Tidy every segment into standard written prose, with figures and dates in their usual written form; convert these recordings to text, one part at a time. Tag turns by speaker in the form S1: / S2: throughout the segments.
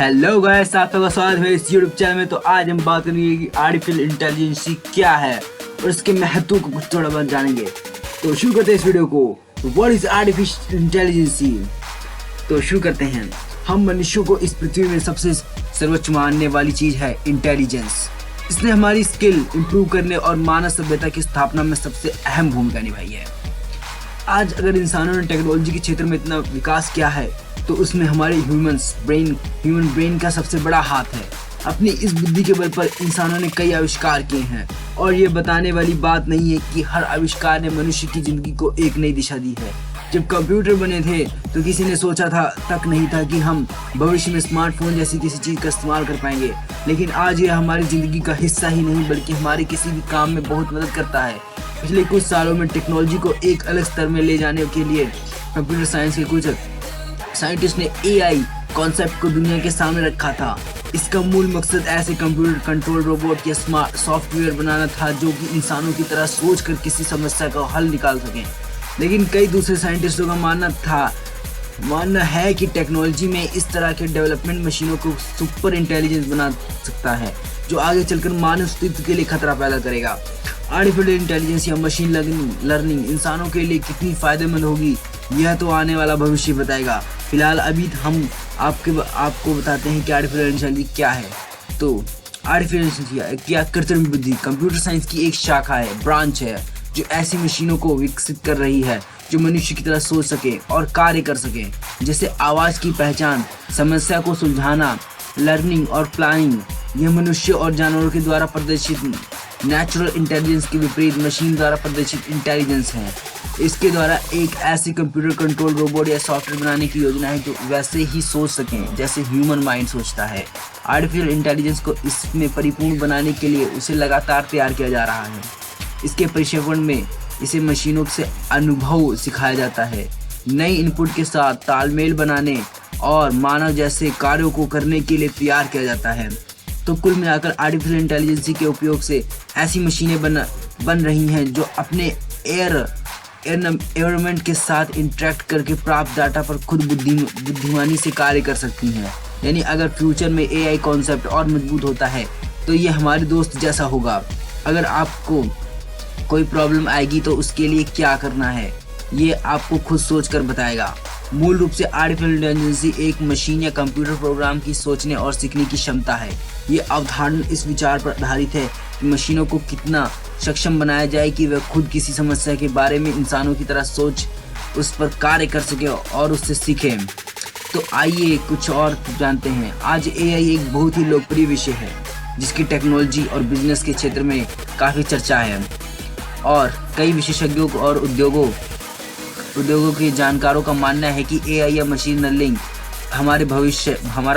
S1: Hello guys, आप सबका स्वागत है इस यूट्यूब चैनल में। तो आज हम बात करेंगे कि आर्टिफिशियल इंटेलिजेंस क्या है और इसके महत्व को कुछ थोड़ा बहुत जानेंगे। तो शुरू करते हैं इस वीडियो को। What is artificial intelligence? तो शुरू करते हैं। हम मनुष्यों को इस पृथ्वी में सबसे सर्वोच्च मानने वाली चीज है इंटेलिजेंस। इसने हमारी स्किल इंप्रूव करने और मानव सभ्यता की स्थापना में सबसे अहम भूमिका निभाई है। आज अगर इंसानों ने टेक्नोलॉजी के क्षेत्र में इतना विकास किया है तो उसमें हमारे ह्यूमन ब्रेन का सबसे बड़ा हाथ है। अपनी इस बुद्धि के बल पर इंसानों ने कई आविष्कार किए हैं और ये बताने वाली बात नहीं है कि हर आविष्कार ने मनुष्य की जिंदगी को एक नई दिशा दी है। जब कंप्यूटर बने थे तो किसी ने सोचा तक नहीं था कि हम भविष्य में स्मार्टफोन जैसी किसी चीज़ का इस्तेमाल कर पाएंगे, लेकिन आज ये हमारी ज़िंदगी का हिस्सा ही नहीं बल्कि हमारे किसी भी काम में बहुत मदद करता है। पिछले कुछ सालों में टेक्नोलॉजी को एक अलग स्तर में ले जाने के लिए कंप्यूटर साइंस के कुछ साइंटिस्ट ने AI कॉन्सेप्ट को दुनिया के सामने रखा था। इसका मूल मकसद ऐसे कंप्यूटर कंट्रोल रोबोट या स्मार्ट सॉफ्टवेयर बनाना था जो कि इंसानों की तरह सोचकर किसी समस्या का हल निकाल सकें। लेकिन कई दूसरे साइंटिस्टों का मानना है कि टेक्नोलॉजी में इस तरह के डेवलपमेंट मशीनों को सुपर इंटेलिजेंस बना सकता है जो आगे चलकर मानव अस्तित्व के लिए खतरा पैदा करेगा। आर्टिफिशियल इंटेलिजेंस या मशीन लर्निंग इंसानों के लिए कितनी फ़ायदेमंद होगी यह तो आने वाला भविष्य बताएगा। फिलहाल अभी हम आपको बताते हैं कि आर्टिफिशियल इंटेलिजेंस क्या है। तो आर्टिफिशियल या कृत्रिम बुद्धि कंप्यूटर साइंस की एक शाखा है, ब्रांच है, जो ऐसी मशीनों को विकसित कर रही है जो मनुष्य की तरह सोच सके और कार्य कर सके, जैसे आवाज़ की पहचान, समस्या को सुलझाना, लर्निंग और प्लानिंग। यह मनुष्य और जानवरों के द्वारा प्रदर्शित नेचुरल इंटेलिजेंस के विपरीत मशीन द्वारा प्रदर्शित इंटेलिजेंस है। इसके द्वारा एक ऐसी कंप्यूटर कंट्रोल रोबोट या सॉफ्टवेयर बनाने की योजना है जो वैसे ही सोच सकें जैसे ह्यूमन माइंड सोचता है। आर्टिफिशियल इंटेलिजेंस को इसमें परिपूर्ण बनाने के लिए उसे लगातार तैयार किया जा रहा है। इसके प्रशिक्षण में इसे मशीनों से अनुभव सिखाया जाता है, नई इनपुट के साथ तालमेल बनाने और मानव जैसे कार्यों को करने के लिए तैयार किया जाता है। तो कुल मिलाकर आर्टिफिशियल इंटेलिजेंस के उपयोग से ऐसी मशीनें बन रही हैं जो अपने एनवायरनमेंट के साथ इंटरेक्ट करके प्राप्त डाटा पर खुद बुद्धिमानी से कार्य कर सकती हैं। यानी अगर फ्यूचर में AI कॉन्सेप्ट और मजबूत होता है तो ये हमारे दोस्त जैसा होगा। अगर आपको कोई प्रॉब्लम आएगी तो उसके लिए क्या करना है ये आपको खुद सोचकर बताएगा। मूल रूप से आर्टिफिशियल इंटेलिजेंस एक मशीन या कंप्यूटर प्रोग्राम की सोचने और सीखने की क्षमता है। ये अवधारणा इस विचार पर आधारित है कि मशीनों को कितना सक्षम बनाया जाए कि वह खुद किसी समस्या के बारे में इंसानों की तरह सोच उस पर कार्य कर सके और उससे सीखे। तो आइए कुछ और जानते हैं। आज AI एक बहुत ही लोकप्रिय विषय है जिसकी टेक्नोलॉजी और बिजनेस के क्षेत्र में काफ़ी चर्चा है और कई विशेषज्ञों और उद्योगों के जानकारों का मानना है कि AI या मशीन लर्निंग हमारा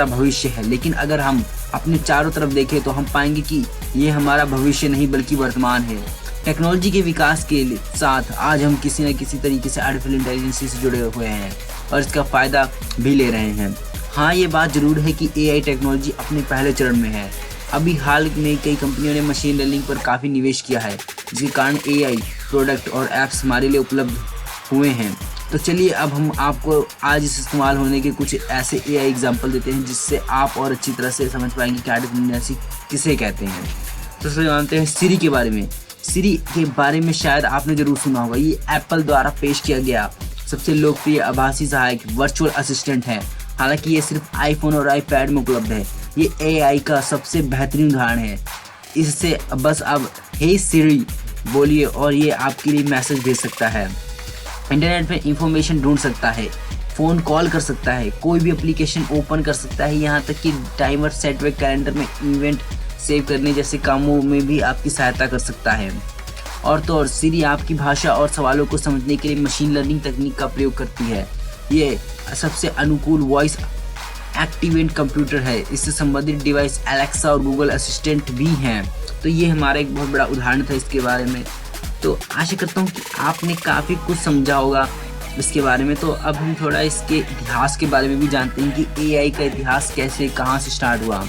S1: भविष्य है। लेकिन अगर हम अपने चारों तरफ देखें तो हम पाएंगे कि ये हमारा भविष्य नहीं बल्कि वर्तमान है। टेक्नोलॉजी के विकास के साथ आज हम किसी न किसी तरीके से आर्टिफिशियल इंटेलिजेंस से जुड़े हुए हैं और इसका फ़ायदा भी ले रहे हैं। हाँ, ये बात ज़रूर है कि AI टेक्नोलॉजी अपने पहले चरण में है। अभी हाल में कई कंपनियों ने मशीन लर्निंग पर काफ़ी निवेश किया है जिसके कारण AI प्रोडक्ट और ऐप्स हमारे लिए उपलब्ध हुए हैं। तो चलिए अब हम आपको आज इस इस्तेमाल होने के कुछ ऐसे AI एग्जाम्पल देते हैं जिससे आप और अच्छी तरह से समझ पाएंगे कि आर्टिफिशियल इंटेलिजेंस किसे कहते हैं। तो सबसे जानते हैं सिरी के बारे में। सिरी के बारे में शायद आपने ज़रूर सुना होगा। ये एप्पल द्वारा पेश किया गया सबसे लोकप्रिय आभासी सहायक वर्चुअल असिस्टेंट है। हालांकि ये सिर्फ iPhone और iPad में उपलब्ध है। ये AI का सबसे बेहतरीन उदाहरण है। इससे बस अब हे सिरी बोलिए और ये आपके लिए मैसेज भेज सकता है, इंटरनेट में इंफॉर्मेशन ढूंढ सकता है, फ़ोन कॉल कर सकता है, कोई भी एप्लीकेशन ओपन कर सकता है, यहाँ तक कि टाइमर सेट व कैलेंडर में इवेंट सेव करने जैसे कामों में भी आपकी सहायता कर सकता है। और तो और सिरी आपकी भाषा और सवालों को समझने के लिए मशीन लर्निंग तकनीक का प्रयोग करती है। ये सबसे अनुकूल वॉइस एक्टिवेट कंप्यूटर है। इससे संबंधित डिवाइस एलेक्सा और गूगल असिस्टेंट भी हैं। तो ये हमारा एक बहुत बड़ा उदाहरण था इसके बारे में। तो आशा करता हूँ कि आपने काफ़ी कुछ समझा होगा इसके बारे में। तो अब हम थोड़ा इसके इतिहास के बारे में भी जानते हैं कि AI का इतिहास कैसे कहाँ से स्टार्ट हुआ।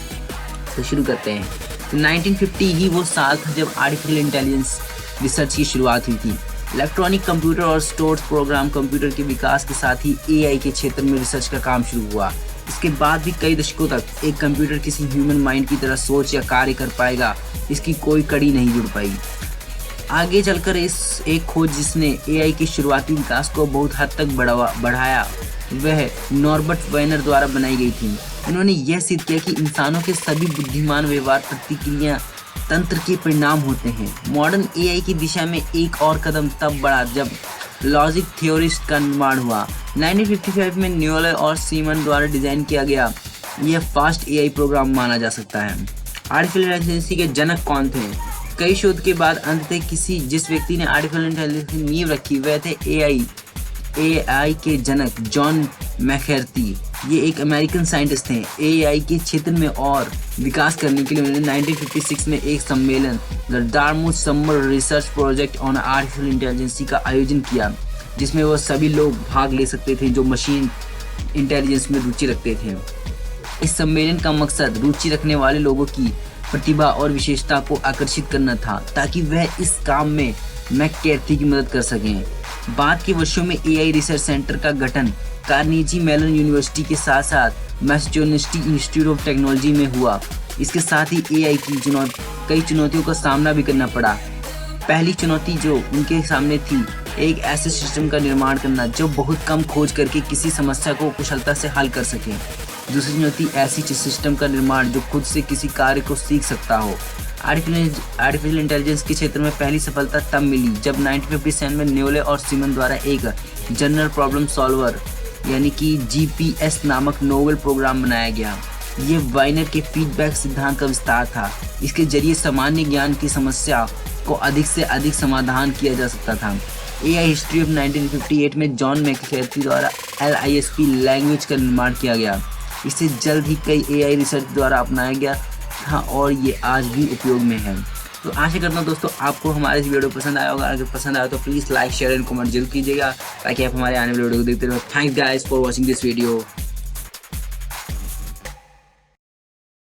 S1: तो शुरू करते हैं। तो 1950 ही वो साल था जब आर्टिफिशियल इंटेलिजेंस रिसर्च की शुरुआत हुई थी। इलेक्ट्रॉनिक कंप्यूटर और स्टोर्ड प्रोग्राम कंप्यूटर के विकास के साथ ही एआई के क्षेत्र में रिसर्च का काम शुरू हुआ। इसके बाद भी कई दशकों तक एक कंप्यूटर किसी ह्यूमन माइंड की तरह सोच या कार्य कर पाएगा, इसकी कोई कड़ी नहीं जुड़ पाई। आगे चलकर इस एक खोज जिसने एआई के शुरुआती विकास को बहुत हद तक बढ़ाया वह नॉर्बर्ट वेनर द्वारा बनाई गई थी। इन्होंने यह सिद्ध किया कि इंसानों के सभी बुद्धिमान व्यवहार प्रतिक्रिया तंत्र के परिणाम होते हैं। मॉडर्न एआई की दिशा में एक और कदम तब बढ़ा जब लॉजिक थ्योरिस्ट का निर्माण हुआ। 1955 में न्यूएल और सीमन द्वारा डिजाइन किया गया यह फास्ट एआई प्रोग्राम माना जा सकता है। आर्टिफिशियल इंटेलिजेंस के जनक कौन थे? कई शोध के बाद अंततः जिस व्यक्ति ने आर्टिफिशियल इंटेलिजेंस की नींव रखी वह थे एआई के जनक जॉन मैककार्थी। ये एक अमेरिकन साइंटिस्ट थे। एआई के क्षेत्र में और विकास करने के लिए उन्होंने 1956 में एक सम्मेलन the Dartmouth summer research project on artificial intelligence का आयोजन किया, जिसमें वो सभी लोग भाग ले सकते थे जो मशीन इंटेलिजेंस में रुचि रखते थे। इस सम्मेलन का मकसद रुचि रखने वाले लोगों की प्रतिभा और विशेषता को आकर्षित करना था ताकि वह इस काम में मैककार्थी की मदद कर सकें। बाद के वर्षों में एआई रिसर्च सेंटर का गठन कार्नेगी मेलन यूनिवर्सिटी के साथ साथ मैसाचुसेट्स इंस्टीट्यूट ऑफ टेक्नोलॉजी में हुआ। इसके साथ ही एआई की कई चुनौतियों का सामना भी करना पड़ा। पहली चुनौती जो उनके सामने थी एक ऐसे सिस्टम का निर्माण करना जो बहुत कम खोज करके किसी समस्या को कुशलता से हल कर सके। दूसरी चुनौती ऐसी सिस्टम का निर्माण जो खुद से किसी कार्य को सीख सकता हो। आर्टिफिशियल इंटेलिजेंस के क्षेत्र में पहली सफलता तब मिली जब 1957 में न्यूएल और सीमन द्वारा एक जनरल प्रॉब्लम सॉल्वर यानी कि जीपीएस नामक नोवेल प्रोग्राम बनाया गया। ये वाइनर के फीडबैक सिद्धांत का विस्तार था। इसके जरिए सामान्य ज्ञान की समस्या को अधिक से अधिक समाधान किया जा सकता था। एआई हिस्ट्री ऑफ 1958 में जॉन मैककार्थी द्वारा LISP लैंग्वेज का निर्माण किया गया। इसे जल्द ही कई एआई रिसर्च द्वारा अपनाया गया था और ये आज भी उपयोग में है। तो आशा करता हूँ दोस्तों आपको हमारे इस वीडियो पसंद आया होगा। अगर पसंद आया तो please like share and comment जरूर कीजिएगा ताकि आप हमारे आने वाले वीडियो को देखते रहो। Thanks guys for watching this video.